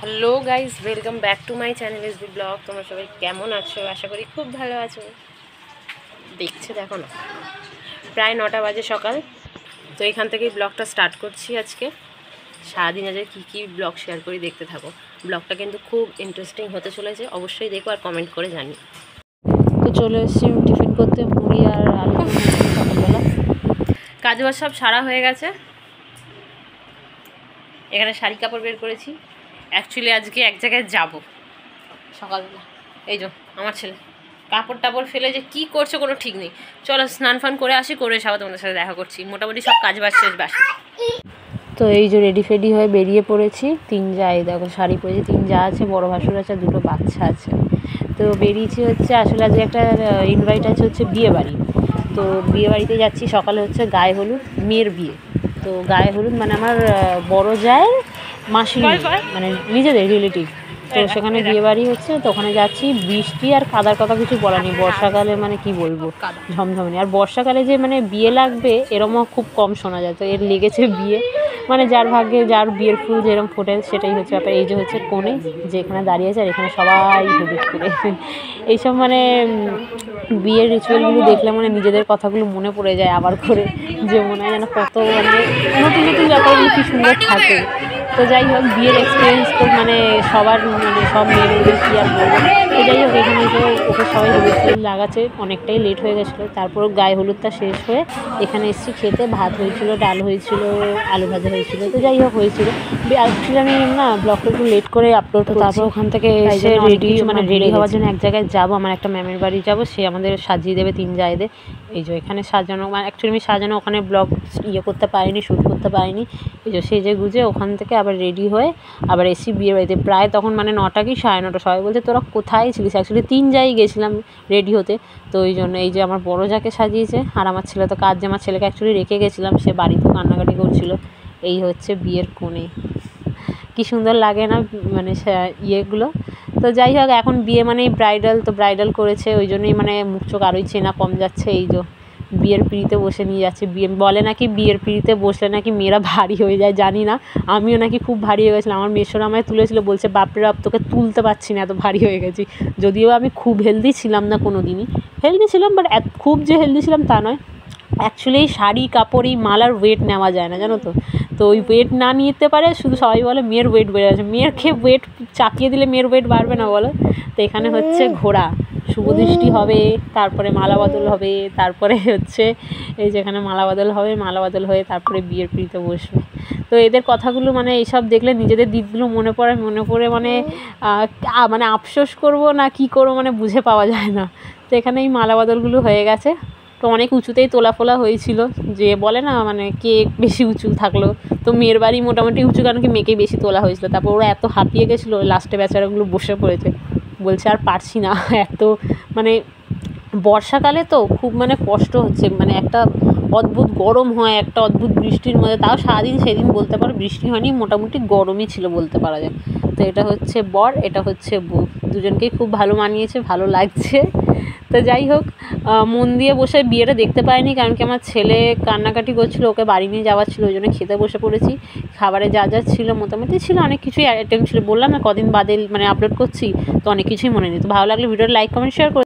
Hello guys, welcome back to my channel SB blog. তোমরা সবাই কেমন আছো? আশা করি খুব ভালো আছো। দেখো না, প্রায় 9টা বাজে সকাল। তো এখান থেকেই ব্লগটা স্টার্ট করছি। আজকে সারাদিন আজকে কী ব্লগ শেয়ার করি, দেখতে থাকো। ব্লগটা কিন্তু খুব ইন্টারেস্টিং হতে চলেছে, অবশ্যই দেখো আর কমেন্ট করে জানি। তো চলে এসেছি টিফিন করতে, মুড়ি আর আলু সকালবেলা। কাজবাজ সব সারা হয়ে গেছে। এখানে শাড়ি কাপড় বের করেছি। অ্যাকচুয়ালি আজকে এক জায়গায় যাব সকালবেলা। এই যে আমার ছেলে কাপড় টাপড় ফেলে যে কি করছে কোনো ঠিক নেই। চলো স্নান ফান করে আসি, করে এসে আবার তোমাদের সাথে দেখা করছি। মোটামুটি সব কাজ বাজ শেষ বাসি। তো এই যে রেডি ফেডি হয়ে বেরিয়ে পড়েছি। 3 যা, এই দেখো শাড়ি পরেছি। 3 যা আছে, বড় ভাসুর আছে, 2টো বাচ্চা আছে। তো বেরিয়েছি হচ্ছে আসলে আজকে একটা ইনভাইট আছে হচ্ছে বিয়ে বাড়ি। তো বিয়ে বাড়িতে যাচ্ছি। সকালে হচ্ছে গায়ে হলুদ, মেয়ের বিয়ে। তো গায়ে হলুদ মানে আমার বড় জায়ের মাসি, মানে নিজেদের রিলেটিভ। তো সেখানে বিয়ে বাড়ি হচ্ছে, তো ওখানে যাচ্ছি। বৃষ্টি আর কাদার কথা কিছু বলা নেই। বর্ষাকালে মানে কি বলবো, ঝমঝমনি। আর বর্ষাকালে যে মানে বিয়ে লাগবে এরমও খুব কম শোনা যায়। তো এর লেগেছে বিয়ে, মানে যার ভাগ্যে যার বিয়ের ফুল যেরকম ফোটে সেটাই হচ্ছে ব্যাপার। এই যে হচ্ছে কোণে যে এখানে দাঁড়িয়ে আছে, আর এখানে সবাই হলুদ করে এইসব মানে বিয়ের রিচুয়ালগুলো দেখলে মানে নিজেদের কথাগুলো মনে পড়ে যায় আবার করে, যে মনে হয় যেন কত মানে নতুন নতুন ব্যাপারগুলো কী সুন্দর থাকে। তো যাই হোক, বিয়ের এক্সপিরিয়েন্স তো মানে সবার, মানে সব মেয়েদের কী আর বলবো। তো যাই হোক, এখানে যে ওকে সবাই হলুদ ফুল লাগাচ্ছে, অনেকটাই লেট হয়ে গেছিলো। তারপরও গায়ে হলুদটা শেষ হয়ে এখানে এসেছি খেতে। ভাত হয়েছিল, ডাল হয়েছিল, আলু ভাজা হয়েছিল। তো যাই হোক হয়েছিল। অ্যাকচুয়ালি আমি না ব্লগটা একটু লেট করে আপলোড করছি। তারপর ওখান থেকে এসে রেডি, মানে রেডি হওয়ার জন্য এক জায়গায় যাবো। আমার একটা ম্যামের বাড়ি যাবো, সে আমাদের সাজিয়ে দেবে 3 জায়গায়। এই যে এখানে সাজানো, মানে অ্যাকচুয়ালি আমি সাজানো ওখানে ব্লগ করতে পারিনি, শ্যুট করতে পারিনি। এই যে সেজে গুজে ওখান থেকে আবার রেডি হয়ে আবার এসি বিয়ে বাড়িতে। প্রায় তখন মানে 9টা কি 9:30। সবাই বলছে তোরা কোথায় ছিলিস? অ্যাকচুয়ালি 3 জায়গায় গেছিলাম রেডি হতে। তো ওই জন্য এই যে আমার বড় যাকে সাজিয়েছে, আর আমার ছেলে তো কাজ, যে আমার ছেলেকে অ্যাকচুয়ালি রেখে গেছিলাম, সে বাড়িতে কান্নাকাটি করছিল। এই হচ্ছে বিয়ের কোণে, কি সুন্দর লাগে না মানে ইয়েগুলো। তো যাই হোক, এখন বিয়ে মানেই ব্রাইডাল, তো ব্রাইডাল করেছে ওই জন্যই মানে মুখ চোখ আরোই চেনা কম যাচ্ছে। এই যে বিয়ের পিঁড়িতে বসে নিয়ে যাচ্ছে। বিয়ে বলে নাকি বিয়ের পিঁড়িতে বসলে নাকি মেয়েরা ভারী হয়ে যায়, জানি না। আমিও নাকি খুব ভারী হয়ে গেছিলাম। আমার মেশোরা আমায় তুলেছিল, বলছে বাপরে বাপ তোকে তুলতে পারছি না, এত ভারী হয়ে গেছি। যদিও আমি খুব হেলদি ছিলাম না, কোনো দিনই হেলদি ছিলাম, বাট খুব যে হেলদি ছিলাম তা নয়। অ্যাকচুয়ালি এই শাড়ি কাপড় এই মালার ওয়েট নেওয়া যায় না, জানো তো। তো ওই ওয়েট না নিতে পারে, শুধু সবাই বলে মেয়ের ওয়েট বেড়ে গেছে। মেয়ের খেয়ে ওয়েট চাপিয়ে দিলে মেয়ের ওয়েট বাড়বে না বলো? তো এখানে হচ্ছে ঘোড়া, শুভদৃষ্টি হবে, তারপরে মালা বদল হবে, তারপরে হচ্ছে এই যেখানে মালা বদল হবে, মালা বদল হয়ে তারপরে বিয়ের পিঁড়িতে বসবে। তো এদের কথাগুলো মানে এইসব দেখলে নিজেদের দিকগুলো মনে পড়ে মানে মানে আফসোস করবো না কি করবো মানে বুঝে পাওয়া যায় না। তো এখানে এই মালা বদলগুলো হয়ে গেছে। তো অনেক উঁচুতেই তোলা ফোলা হয়েছিল, যে বলে না মানে কে বেশি উঁচু থাকলো। তো মেয়ের বাড়ি মোটামুটি উঁচু, কারণ কি মেয়েকেই বেশি তোলা হয়েছিল। তারপর ওরা এত হাঁপিয়ে গেছিলো, লাস্টে বেচারাগুলো বসে পড়েছে, বলছে আর পারছি না এত, মানে বর্ষাকালে তো খুব মানে কষ্ট হচ্ছে। মানে একটা অদ্ভুত গরম হয়, একটা অদ্ভুত বৃষ্টির মধ্যে, তাও সারাদিন সেদিন বলতে পারো বৃষ্টি হয়নি, মোটামুটি গরমই ছিল বলতে পারা যায়। তো এটা হচ্ছে বর, এটা হচ্ছে বউ, দুজনকেই খুব ভালো মানিয়েছে, ভালো লাগছে। তো যাই হোক, মন দিয়ে বসে বিয়েটা দেখতে পাইনি, কারণ কি আমার ছেলে কান্নাকাটি করছিলো, ওকে বাড়ি নিয়ে যাওয়ার ছিল, ওই জন্য খেতে বসে পড়েছি। খাবারে যা যা ছিল মোটামুটি ছিল, অনেক কিছুই আইটেম ছিল। বললাম না কদিন বাদে মানে আপলোড করছি, তো অনেক কিছুই মনে নেই। তো ভালো লাগলে ভিডিওটা লাইক কমেন্ট শেয়ার করে